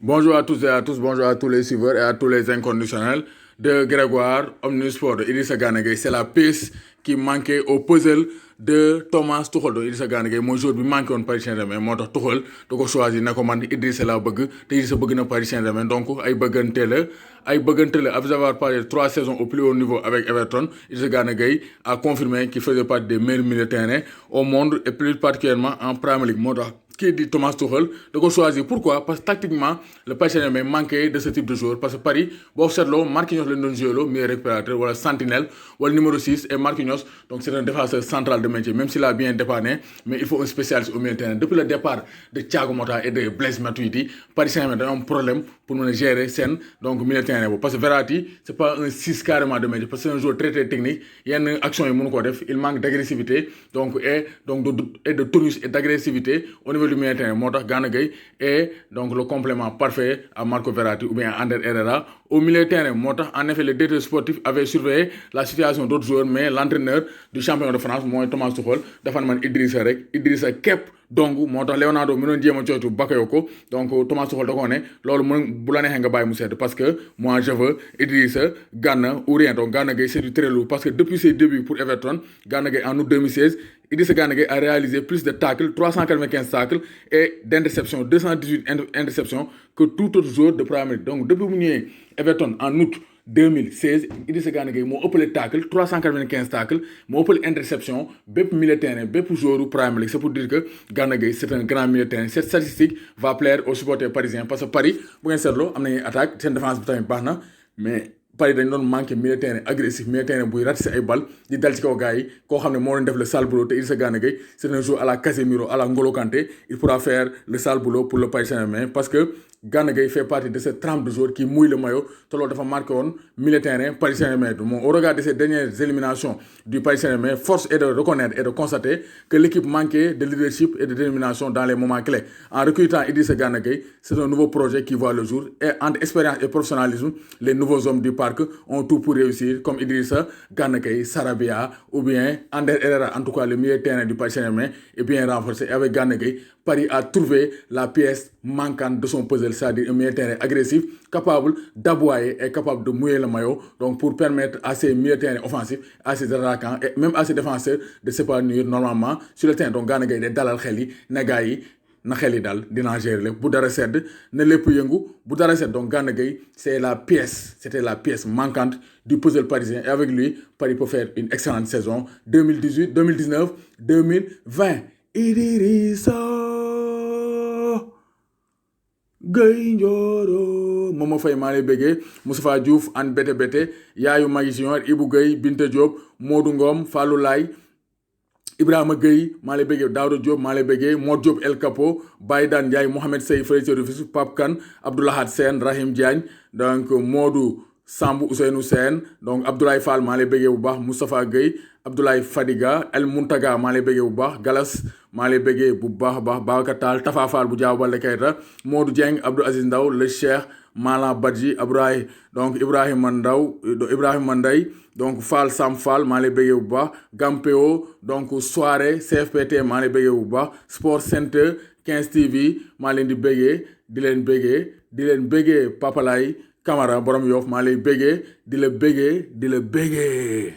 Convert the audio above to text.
Bonjour à tous et à tous, bonjour à tous les suiveurs et à tous les inconditionnels de Grégoire Omnisport de Idrissa Gana Gueye. C'est la pièce qui manquait au puzzle de Thomas Tuchel. Donc Idrissa Gana Gueye mooy jour bi manqué woon Paris Saint-Germain moo tax Tuchel da ko choisir ne ko man Idrissa laa bëgg te Idrissa bëgg na Paris Saint-Germain donc ay bëggante la après avoir passé 3 saisons au plus haut niveau avec Everton. Idrissa Gana Gueye a confirmé qu'il faisait partie des meilleurs milieux de terrain au monde et plus particulièrement en Premier League moo tax qui dit Thomas Tuchel de ko choisir. Pourquoi? Parce que tactiquement le Paris Saint-Germain manquait de ce type de joueur parce que Paris boo seetloo Marquinhos lañ doon joué meilleur récupérateur wala sentinelle wala numéro 6 et Marquinhos donc c'est un défenseur central de métier même s'il a bien dépanné mais il faut un spécialiste au milieu de terrain. Depuis le départ de Thiago Motta et de Blaise Matuidi Paris Saint-Germain dañoo am problème pour mën a gérer seen donc milieu de terrain boobu parce que Verratti c'est pas un 6 carrément de métier parce que c'est un joueur très très technique yenn action yi mënu ko def il manque d'agressivité donc de tonus et d'agressivité au niveau du milieu de terrain moo tax Gana Gueye est donc le complément parfait à Marco Verratti ou bien à Ander Herrera au milieu de terrain moo tax en effet le directeur sportif avait surveillé la situation d'autres joueurs mais l'entraîneur du champion de France mooy Thomas Tuchel dafa ne man Idrissa képp donc moo tax Leonardo mi doon jéem a cooytu Bakayoko donc Thomas Tuchel da koo ne loolu mu bu la neexee nga bàyyi mu sedd parce que moi je veux Idrissa Gana ou rien donc Gana Gueye c'est du très lourd parce que depuis ses débuts pour Everton Gana Gueye en août 2016 Idrissa Gana Gueye a réalisé plus de tacles 395 tacles et d'interceptions 218 interceptions que tout autre joueur de Premier League donc depuis mu ñëwee Everton en août 2016 Idrissa Gana Gueye moo ëppale tacle 395 tacle moo ëppale interception bépp milieu de terrain bépp joueur u Premier League c'est pour dire que Gana Gueye c'est un grand milieu de terrain cette statistique va plaire aux supporters parisiens parce que Paris bu ngeen seetloo am nañuy attaque seen défense bi tamit baax na mais Paris dañ doon manqué milieu de terrain agressif milieu de terrain buy ratisser ay balles di dal ci kaw gars yi koo xam ne moo doon def le sale boulot te Idrissa Gana Gueye c'est un joueur à la Casemiro à la N'Golo Kanté il pourra faire le sale boulot pour le Paris Saint-Germain parce que Gana Gueye fait partie de cette trempe de joueurs qui mouille le maillot te loolu dafa marqué woon milieu de terrain Paris Saint-Germain au regard de ces dernières éliminations du Paris Saint-Germain force est de reconnaître et de constater que l'équipe manquait de leadership et de détermination dans les moments clés. En recrutant Idrissa Gana Gueye, c'est un nouveau projet qui voit le jour et entre expérience et professionnalisme les nouveaux hommes du parc ont tout pour réussir comme Idrissa Gana Gueye, Sarabia ou bien Ander Herrera, en tout cas le milieu de terrain du Paris Saint-Germain est bien renforcé. Et avec Gana Gueye, Paris a trouvé la pièce manquante de son puzzle, c'est-à-dire un milieu de terrain agressif, capable d'aboyer et capable de mouiller le maillot, donc pour permettre à ces milieux de terrain offensifs, à ces attaquants et même à ces défenseurs de s'épanouir normalement sur le terrain. Donc Gana Gueye day dalal xel yi na gars yi na xel yi daal dinaa gérer lépp bu dara sedd na lépp yëngu bu dara sedd donc Gana Gueye c'était la pièce manquante du puzzle parisien et avec lui Paris peut faire une excellente saison 2018 2019 2020 Idrissa Gueye Ndioro Momo Faye maa lay bëggee Moustapha Diouf an bété bété yaayu Magui Junior Ibou Gueye Binta Diop Modou Ngom Fallou Laye Ibrahima Gueye maa lay bëggee Daouda Diop maa lay bëggee Mod Diop El Capo Baye Dan Ndiaye Mohamed Sey Frédéric Rufisque Pape Kane Abdoulahad Sène Rahim Diagne donc Modou Samb Ousseynou Sène donc Abdoulaye Fall maa lay bëggee bu baax Moustapha Gueye Abdoulaye Fadiga El Muntaga maa lay bëggee bu baax Galas maa lay bëggee bu baax a baax Babacar Tall Tafa Fall bu Diao Baldé Keita Modou Dieng Abdou Aziz Ndaw le Cheikh Malan Badji Ibrahima Nday donc Fall Sam Fall maa lay bëggee bu baax Gampeo donc soirée CFPT maa lay bëggee bu baax Sport Center 15 TV maa leen di bëggee Papalay Camara borom Yoff maa lay bëggee di la bëggee